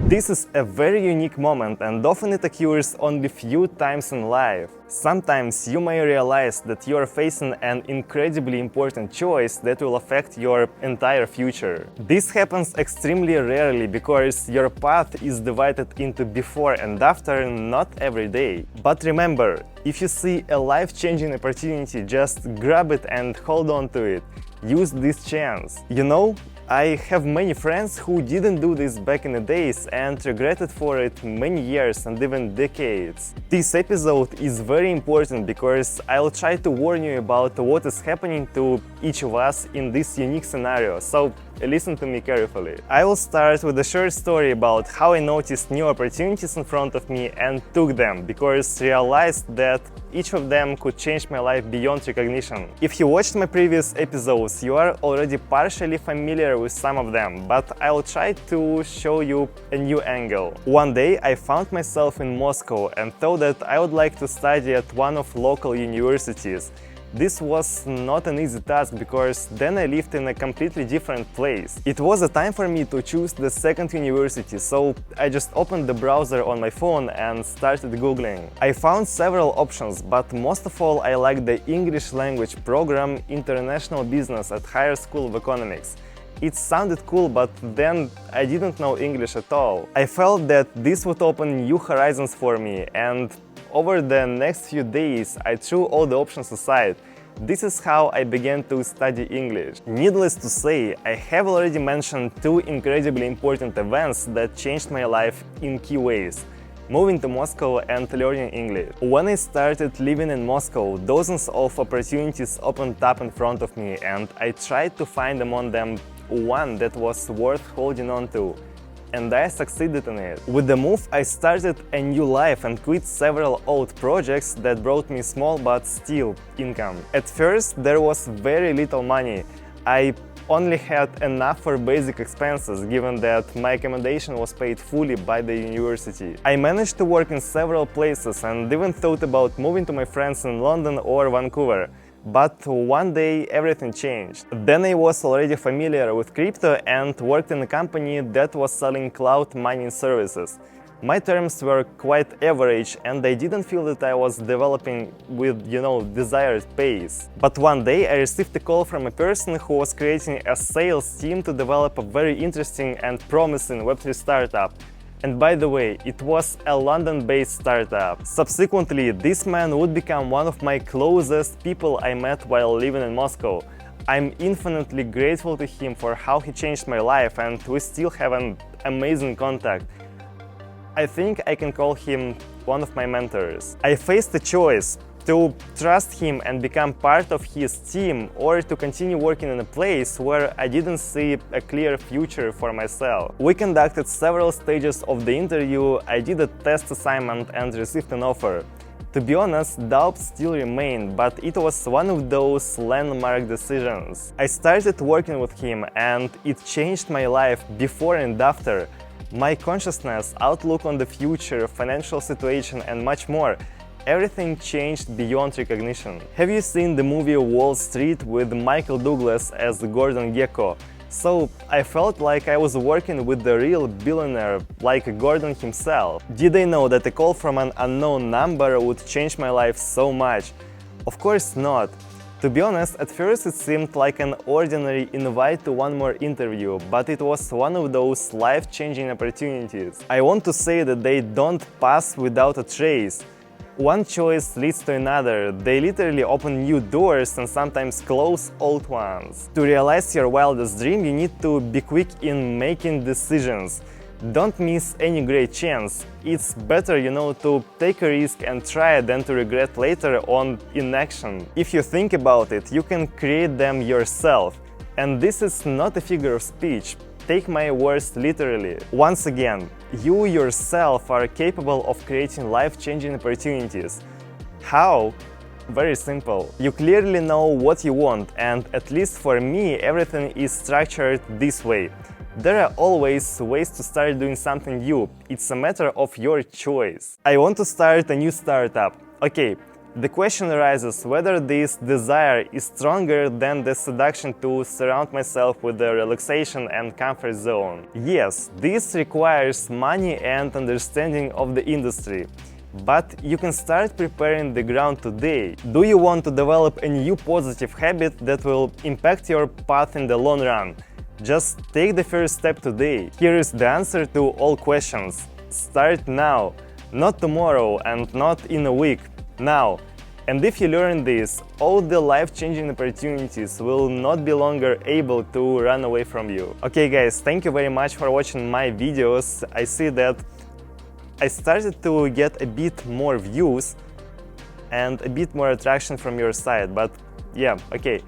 This is a very unique moment and often it occurs only few times in life. Sometimes you may realize that you are facing an incredibly important choice that will affect your entire future. This happens extremely rarely because your path is divided into before and after, not every day. But remember, if you see a life-changing opportunity, just grab it and hold on to it. Use this chance. I have many friends who didn't do this back in the days and regretted for it many years and even decades. This episode is very important because I'll try to warn you about what is happening to each of us in this unique scenario, so listen to me carefully. I will start with a short story about how I noticed new opportunities in front of me and took them, because realized that each of them could change my life beyond recognition. If you watched my previous episodes, you are already partially familiar with some of them, but I will try to show you a new angle. One day I found myself in Moscow and thought that I would like to study at one of local universities. This was not an easy task because then I lived in a completely different place. It was a time for me to choose the second university, so I just opened the browser on my phone and started googling. I found several options, but most of all I liked the English language program International Business at Higher School of Economics. It sounded cool, but then I didn't know English at all. I felt that this would open new horizons for me, and over the next few days I threw all the options aside. This is how I began to study English. Needless to say, I have already mentioned two incredibly important events that changed my life in key ways: moving to Moscow and learning English. When I started living in Moscow, dozens of opportunities opened up in front of me, and I tried to find among them one that was worth holding on to. And I succeeded in it. With the move, I started a new life and quit several old projects that brought me small but still income. At first, there was very little money. I only had enough for basic expenses, given that my accommodation was paid fully by the university. I managed to work in several places and even thought about moving to my friends in London or Vancouver. But one day everything changed. Then I was already familiar with crypto and worked in a company that was selling cloud mining services. My terms were quite average and I didn't feel that I was developing with, desired pace. But one day I received a call from a person who was creating a sales team to develop a very interesting and promising Web3 startup. And by the way, it was a London-based startup. Subsequently, this man would become one of my closest people I met while living in Moscow. I'm infinitely grateful to him for how he changed my life, and we still have an amazing contact. I think I can call him one of my mentors. I faced a choice: to trust him and become part of his team, or to continue working in a place where I didn't see a clear future for myself. We conducted several stages of the interview, I did a test assignment and received an offer. To be honest, doubts still remain, but it was one of those landmark decisions. I started working with him and it changed my life before and after. My consciousness, outlook on the future, financial situation and much more. Everything changed beyond recognition. Have you seen the movie Wall Street with Michael Douglas as Gordon Gekko? So I felt like I was working with the real billionaire, like Gordon himself. Did I know that a call from an unknown number would change my life so much? Of course not. To be honest, at first it seemed like an ordinary invite to one more interview, but it was one of those life-changing opportunities. I want to say that they don't pass without a trace. One choice leads to another. They literally open new doors and sometimes close old ones. To realize your wildest dream, you need to be quick in making decisions. Don't miss any great chance. It's better, to take a risk and try it than to regret later on inaction. If you think about it, you can create them yourself. And this is not a figure of speech. Take my words literally. Once again, you yourself are capable of creating life-changing opportunities. How? Very simple. You clearly know what you want, and at least for me, everything is structured this way. There are always ways to start doing something new. It's a matter of your choice. I want to start a new startup. Okay, The question arises whether this desire is stronger than the seduction to surround myself with the relaxation and comfort zone. Yes, this requires money and understanding of the industry. But you can start preparing the ground today. Do you want to develop a new positive habit that will impact your path in the long run? Just take the first step today. Here is the answer to all questions. Start now, not tomorrow and not in a week, now. And if you learn this, all the life-changing opportunities will not be longer able to run away from you. Okay guys, thank you very much for watching my videos. I see that I started to get a bit more views and a bit more attraction from your side, but yeah, okay,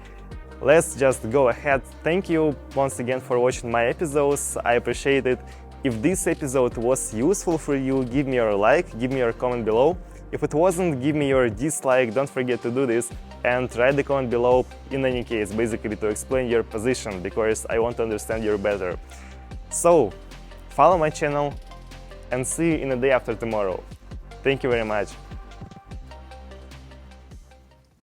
let's just go ahead. Thank you once again for watching my episodes, I appreciate it. If this episode was useful for you, give me your like, give me your comment below. If it wasn't, give me your dislike, don't forget to do this, and write the comment below in any case, basically to explain your position, because I want to understand you better. So, follow my channel, and see you in the day after tomorrow. Thank you very much.